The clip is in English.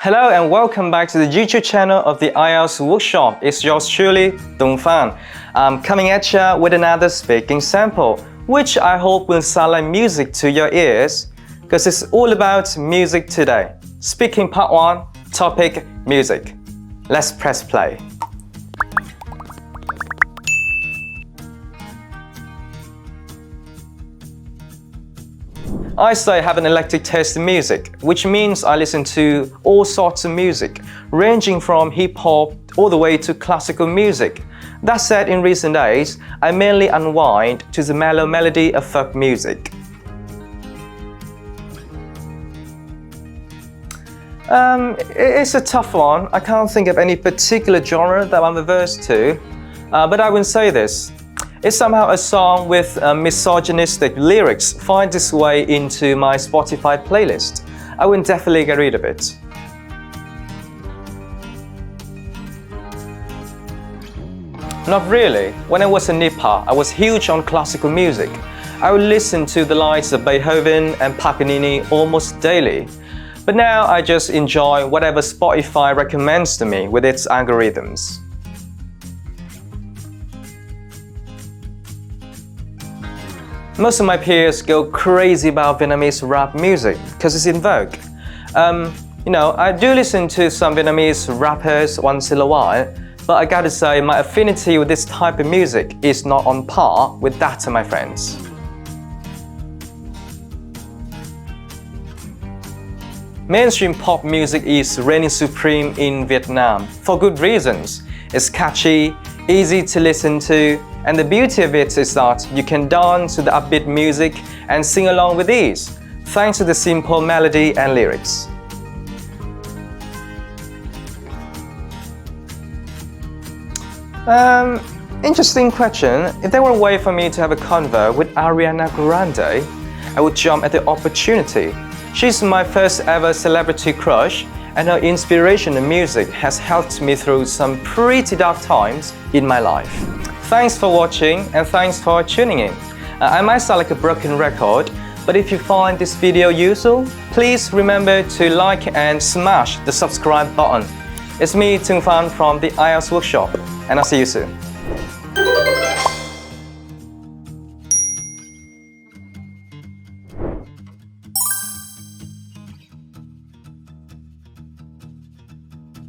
Hello and welcome back to the YouTube channel of the IELTS workshop. It's yours truly, Dong Fan. I'm coming at you with another speaking sample, which I hope will sound like music to your ears, because it's all about music today. Speaking part 1, topic music. Let's press play. I say I have an eclectic taste in music, which means I listen to all sorts of music, ranging from hip-hop all the way to classical music. That said, in recent days, I mainly unwind to the mellow melody of folk music. It's a tough one. I can't think of any particular genre that I'm averse to, but I will say this. If somehow a song with misogynistic lyrics finds its way into my Spotify playlist, I will definitely get rid of it. Not really. When I was a nipper, I was huge on classical music. I would listen to the likes of Beethoven and Paganini almost daily. But now I just enjoy whatever Spotify recommends to me with its algorithms. Most of my peers go crazy about Vietnamese rap music because it's in vogue. I do listen to some Vietnamese rappers once in a while, but I gotta say my affinity with this type of music is not on par with that of my friends. Mainstream pop music is reigning supreme in Vietnam for good reasons. It's catchy, easy to listen to, and the beauty of it is that you can dance to the upbeat music and sing along with ease, thanks to the simple melody and lyrics. Interesting question. If there were a way for me to have a convo with Ariana Grande, I would jump at the opportunity. She's my first ever celebrity crush, and her inspiration in music has helped me through some pretty dark times in my life. Thanks for watching and thanks for tuning in. I might sound like a broken record, but if you find this video useful, please remember to like and smash the subscribe button. It's me, Dong Fan from the IELTS workshop, and I'll see you soon.